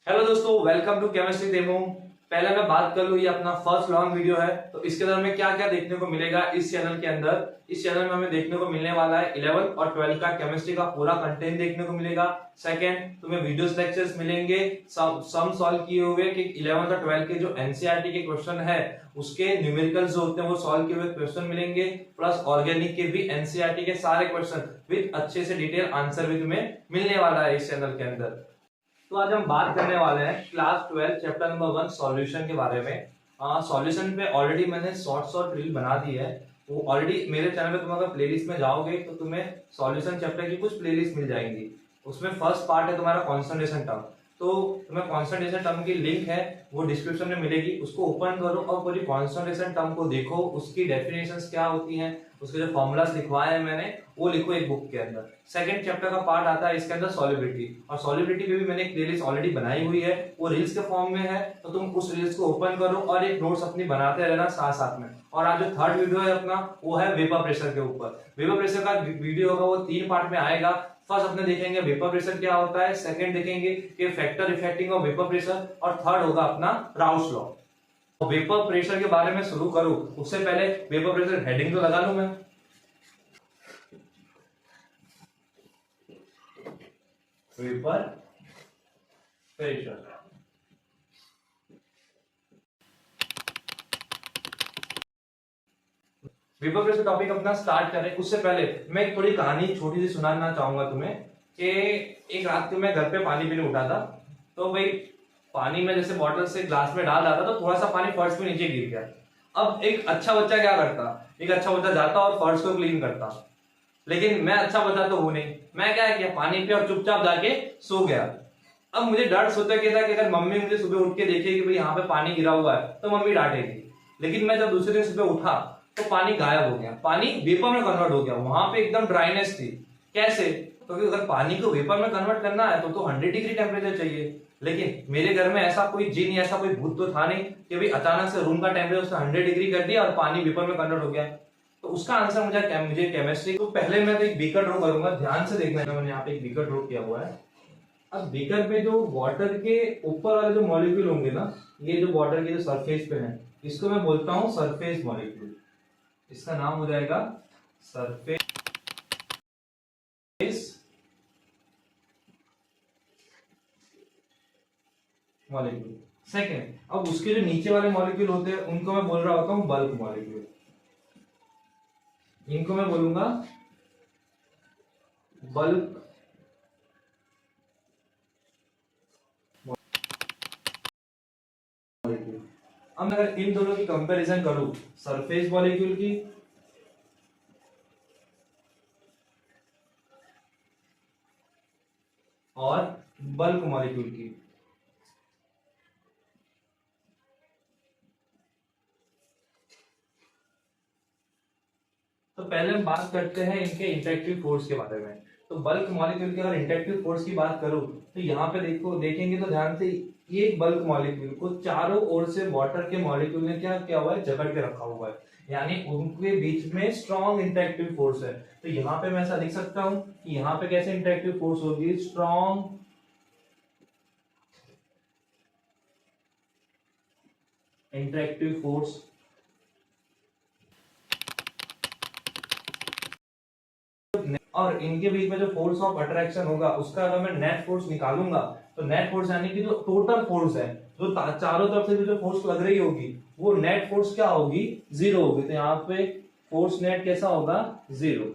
Hello दोस्तों, welcome to chemistry demo. पहले मैं बात कर लूं, ये अपना फर्स्ट लॉन्ग वीडियो है, तो इसके अंदर में क्या क्या देखने को मिलेगा इस चैनल के अंदर। इस चैनल में हमें देखने को मिलने वाला है 11 और 12 का केमिस्ट्री का पूरा कंटेंट देखने को मिलेगा। सेकंड, तुम्हें वीडियोस लेक्चर्स मिलेंगे सम सॉल्व किए हुए कि 11 और 12 के जो एनसीईआरटी के क्वेश्चन है उसके न्यूमेरिकल्स जो होते हैं वो सॉल्व किए हुए क्वेश्चन मिलेंगे, प्लस ऑर्गेनिक के भी एनसीईआरटी के सारे क्वेश्चन विद अच्छे से डिटेल आंसर भी तुम्हें मिलने वाला है इस चैनल के अंदर। तो आज हम बात करने वाले हैं क्लास 12 चैप्टर नंबर 1 सॉल्यूशन के बारे में। सॉल्यूशन पे ऑलरेडी मैंने शॉर्ट रील बना दी है, वो ऑलरेडी मेरे चैनल पे तुम अगर प्लेलिस्ट में जाओगे तो तुम्हें सॉल्यूशन चैप्टर की कुछ प्लेलिस्ट मिल जाएंगी। उसमें फर्स्ट पार्ट है तुम्हारा कॉन्संट्रेशन टर्म, तो तुम्हें कॉन्संट्रेशन टर्म की लिंक है वो डिस्क्रिप्शन में मिलेगी, उसको ओपन करो और पूरी कॉन्संट्रेशन टर्म को देखो, उसकी डेफिनेशंस क्या होती हैं, उसके जो फॉर्मूलाज लिखवाए हैं मैंने वो लिखो एक बुक के अंदर। सेकंड चैप्टर का पार्ट आता है इसके अंदर सॉल्युबिलिटी, और सॉल्युबिलिटी पे भी मैंने एक प्लेलिस्ट ऑलरेडी बनाई हुई है, वो रील्स के फॉर्म में है, तो तुम उस रील्स को ओपन करो और एक नोट्स अपनी बनाते रहना साथ साथ में। और आज जो थर्ड वीडियो है अपना वो है वेपर प्रेशर के ऊपर। वेपर प्रेशर का वीडियो होगा वो 3 पार्ट में आएगा। फर्स्ट अपने देखेंगे वेपर प्रेशर क्या होता है, सेकंड देखेंगे कि factor affecting of vapour pressure, और थर्ड होगा अपना राउस लॉ। वेपर प्रेशर के बारे में शुरू करूं उससे पहले वेपर प्रेशर हेडिंग तो लगा लूं मैं। Vapour pressure vapour pressure topic अपना स्टार्ट करें उससे पहले मैं एक थोड़ी कहानी छोटी सी सुनाना चाहूंगा तुम्हें कि एक रात को मैं घर पे पानी पीने उठा था, तो भाई पानी में जैसे बॉटल से ग्लास में डाल रहा था तो थोड़ा सा पानी फर्श पे नीचे गिर गया। अब एक अच्छा बच्चा क्या करता, एक अच्छा बच्चा जाता और फर्श को क्लीन करता, लेकिन मैं अच्छा बच्चा तो हूं नहीं, मैं क्या किया पानी पे और चुपचाप जाके सो गया। अब मुझे डर सोचा कि अगर मम्मी मुझे सुबह उठ के देखेगी भाई यहाँ पे पानी गिरा हुआ है तो मम्मी डांटेगी, लेकिन मैं जब दूसरे दिन सुबह उठा तो पानी गायब हो गया, पानी वेपर में कन्वर्ट हो गया, वहां पे एकदम ड्राइनेस थी। कैसे? क्योंकि अगर पानी को वेपर में कन्वर्ट करना है तो 100 डिग्री टेम्परेचर चाहिए, लेकिन मेरे घर में ऐसा कोई जिन या ऐसा कोई भूत तो था नहीं कि भाई अचानक से रूम का टेम्परेचर उसने 100 डिग्री कर दिया और पानी वेपर में कन्वर्ट हो गया। तो उसका आंसर मुझे केमिस्ट्री। तो पहले मैं तो एक बीकर ड्रॉ करूंगा, ध्यान से देखना है, मैंने यहाँ पे एक बीकर ड्रॉ किया हुआ है। अब बीकर पे जो वाटर के ऊपर वाले जो मॉलिक्यूल होंगे ना, ये जो वाटर के जो सरफेस पे है इसको मैं बोलता हूँ सरफेस मॉलिक्यूल, इसका नाम हो जाएगा सरफेस मॉलिक्यूल। सेकेंड, अब उसके जो नीचे वाले मॉलिक्यूल होते हैं उनको मैं बोल रहा होता हूँ बल्क मॉलिक्यूल, इनको मैं बोलूंगा बल्क मॉलिक्यूल। अब मैं अगर इन दोनों की कंपैरिजन करूं, सरफेस मॉलिक्यूल की और बल्क मॉलिक्यूल की, तो पहले हम बात करते हैं इनके इंटरेक्टिव फोर्स के बारे में। तो बल्क मॉलिक्यूल की अगर इंटरेक्टिव फोर्स की बात करूं तो यहाँ पे देखेंगे तो ध्यान से, ये एक बल्क मॉलिक्यूल को चारों ओर से वाटर के मॉलिक्यूल ने क्या किया हुआ है, जकड़ के रखा हुआ है, यानी उनके बीच में स्ट्रॉन्ग इंटरेक्टिव फोर्स है। तो यहाँ पे मैं ऐसा लिख सकता हूं कि यहाँ पे कैसे इंटरेक्टिव फोर्स होगी, स्ट्रॉन्ग इंटरेक्टिव फोर्स। और इनके बीच में जो फोर्स ऑफ अट्रैक्शन होगा उसका अगर मैं नेट फोर्स निकालूंगा तो नेट फोर्स यानी कि जो टोटल फोर्स है, जो चारों तरफ से जो फोर्स लग रही होगी वो नेट फोर्स क्या होगी, 0 होगी। तो यहाँ पे फोर्स नेट कैसा होगा, 0।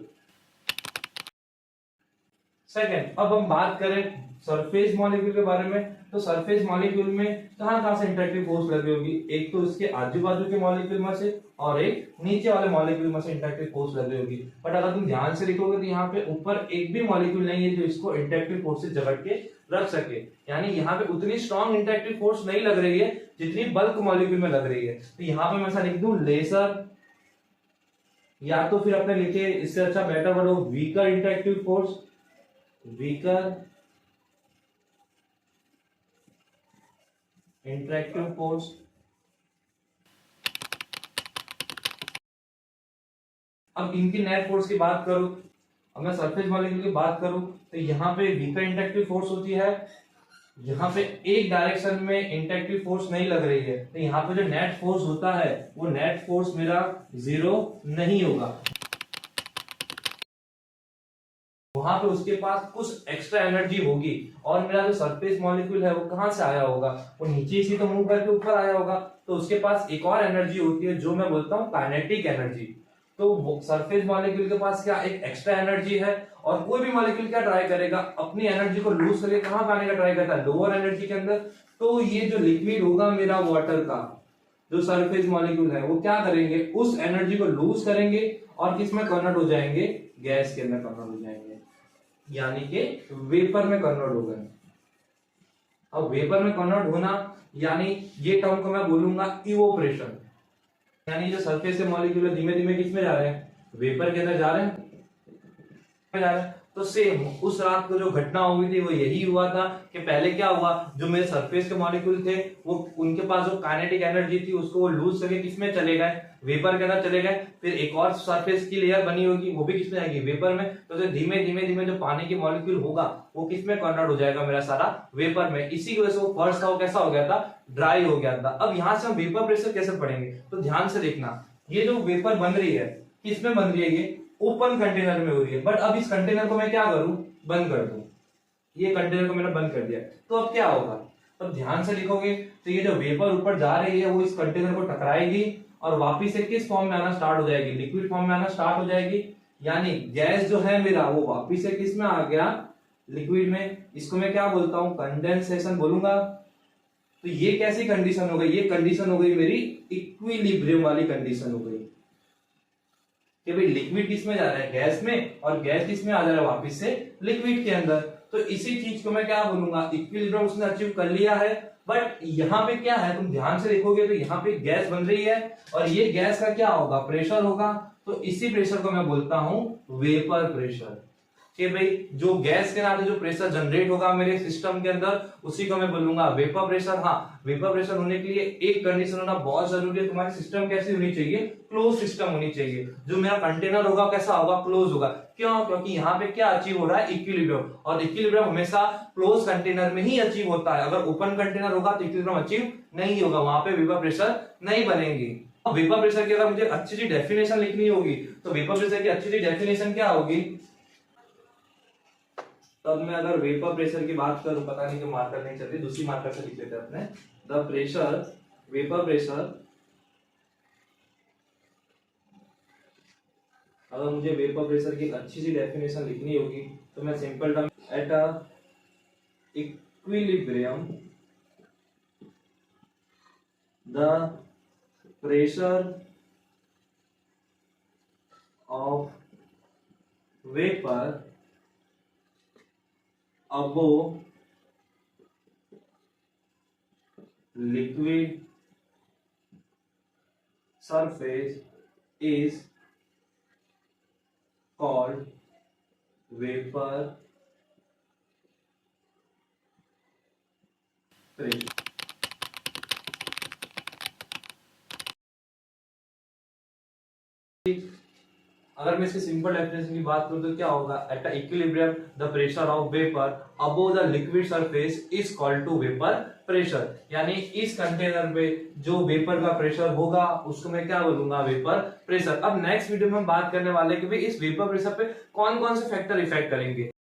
सेकेंड, अब हम बात करें सरफेस मॉलिक्यूल के बारे में, तो सरफेस मॉलिक्यूल में कहां से इंटरेक्टिव फोर्स लगी होगी, एक तो इसके आजू बाजू के मॉलिक्यूल में से और एक नीचे वाले मॉलिक्यूल में से इंटरेक्टिव फोर्स लगी होगी। बट अगर तुम ध्यान से लिखोगे तो यहाँ पे ऊपर एक भी मॉलिक्यूल नहीं है जो इसको इंटरेक्टिव फोर्स से जकड़ के रख सके, यानी यहाँ पे उतनी स्ट्रॉन्ग इंटरेक्टिव फोर्स नहीं लग रही है जितनी बल्क मॉलिक्यूल में लग रही है। तो यहाँ पे मैं ऐसा लिख दूं लेसर, या तो फिर अपने लिखे इससे अच्छा बेटर वर्ड हो weaker interactive force, weaker interactive force. अब इनकी नेट फोर्स की बात करूं, अब मैं सरफेस मॉलिक्यूल की बात करूं तो यहाँ पे वीकर इंटरेक्टिव फोर्स होती है यहाँ पे एक डायरेक्शन में इंटेक्टिव फोर्स नहीं लग रही है, तो यहाँ पे जो नेट फोर्स होता है वो नेट फोर्स मेरा 0 नहीं होगा। वहां पे उसके पास कुछ एक्स्ट्रा एनर्जी होगी और मेरा जो सरफेस मॉलिक्यूल है वो कहां से आया होगा, वो नीचे से तो मूव करके ऊपर आया होगा, तो उसके पास एक और एनर्जी होती है जो मैं बोलता हूँ काइनेटिक एनर्जी। तो सरफेस मॉलिक्यूल के पास क्या एक एक्स्ट्रा एनर्जी है, और कोई भी मॉलिक्यूल क्या ट्राई करेगा, अपनी एनर्जी को लूज करके कहां पाने का ट्राई करता है, लोअर एनर्जी के अंदर। तो ये जो लिक्विड होगा मेरा वाटर का जो सरफेस मॉलिक्यूल है वो क्या करेंगे, उस एनर्जी को लूज करेंगे और किसमें कन्वर्ट हो जाएंगे, गैस के अंदर कन्वर्ट हो जाएंगे, यानी कि वेपर में कन्वर्ट हो गए। अब वेपर में कन्वर्ट होना यानी ये टर्म को मैं बोलूंगा इवोपरेशन, यानी जो सरफेस के मॉलिक्यूल धीमे धीमे किसमें जा रहे हैं, वेपर के अंदर जा रहे हैं। तो सेम उस रात को जो घटना हुई थी वो यही हुआ था कि पहले क्या हुआ, जो मेरे सरफेस के मॉलिक्यूल थे वो उनके पास जो काइनेटिक एनर्जी थी उसको वो लूज करके किसमें चले गए, वेपर के अंदर चले गए। फिर एक और सरफेस की लेयर बनी होगी वो भी किसमें आएगी, वेपर में। तो धीमे धीमे धीमे जो पानी की मॉलिक्यूल होगा वो किसमें कन्वर्ट हो जाएगा, मेरा सारा वेपर में। इसी की वजह से वो फर्स्ट था वो कैसा हो गया था, ड्राई हो गया था। अब यहाँ से हम वेपर प्रेशर कैसे पढ़ेंगे, तो ध्यान से देखना, ये जो वेपर बन रही है किसमें बन रही है, ये ओपन कंटेनर में हो रही है। बट अब इस कंटेनर को मैं क्या करूं, बंद कर दूं। ये कंटेनर को मैंने बंद कर दिया, तो अब क्या होगा, अब ध्यान से लिखोगे तो ये जो वेपर ऊपर जा रही है वो इस कंटेनर को टकराएगी और वापिस से किस फॉर्म में आना स्टार्ट हो जाएगी, लिक्विड फॉर्म में आना स्टार्ट हो जाएगी। यानी गैस जो है मेरा वो वापिस से किस में आ गया, लिक्विड में। इसको मैं क्या बोलता हूं, कंडेंसेशन बोलूंगा। तो ये कैसी कंडीशन हो गई, ये कंडीशन हो गई मेरी इक्विलिब्रियम वाली कंडीशन हो गई कि भाई लिक्विड किस में जा रहा है, गैस में, और गैस किस में आ जा रहा है, वापस से लिक्विड के अंदर। तो इसी चीज को मैं क्या बोलूंगा, इक्विलिब्रियम उसने अचीव कर लिया है। बट यहाँ पे क्या है, तुम ध्यान से देखोगे तो यहाँ पे गैस बन रही है और ये गैस का क्या होगा, प्रेशर होगा। तो इसी प्रेशर को मैं बोलता हूं वेपर प्रेशर, कि भाई जो गैस के नाते जो प्रेशर जनरेट होगा मेरे सिस्टम के अंदर उसी को मैं बोलूंगा वेपर प्रेशर। हाँ, वेपर प्रेशर होने के लिए एक कंडीशन होना बहुत जरूरी है, तुम्हारी सिस्टम कैसी होनी चाहिए, क्लोज सिस्टम होनी चाहिए। जो मेरा कंटेनर होगा कैसा होगा, क्लोज होगा। क्यों, क्योंकि यहाँ पे क्या अचीव हो रहा है, इक्विलिब्रियम, और इक्विलिब्रियम हमेशा क्लोज कंटेनर में ही अचीव होता है। अगर ओपन कंटेनर होगा तो इक्विलिब्रियम अचीव नहीं होगा, वहां पे वेपर प्रेशर नहीं बनेगी। वेपर प्रेशर की अगर मुझे अच्छी सी डेफिनेशन लिखनी होगी तो वेपर प्रेशर की अच्छी सी डेफिनेशन क्या होगी, तब मैं अगर वेपर प्रेशर की बात करूं, पता नहीं क्यों मार्कर नहीं चलती, दूसरी मार्कर से लिख लेते हैं अपने, द प्रेशर, वेपर प्रेशर। अगर मुझे वेपर प्रेशर की अच्छी सी डेफिनेशन लिखनी होगी तो मैं simple term, at a equilibrium the pressure of vapour above liquid surface is called vapor pressure। अगर मैं इसके सिंपल डेफिनेशन की बात करूं तो क्या होगा, at equilibrium the pressure of vapour above the liquid surface is called to vapour pressure. यानी इस कंटेनर पे जो वेपर का प्रेशर होगा उसको मैं क्या बोलूंगा, वेपर प्रेशर। अब नेक्स्ट वीडियो में हम बात करने वाले हैं कि भाई इस वेपर प्रेशर पे कौन कौन से फैक्टर इफेक्ट करेंगे।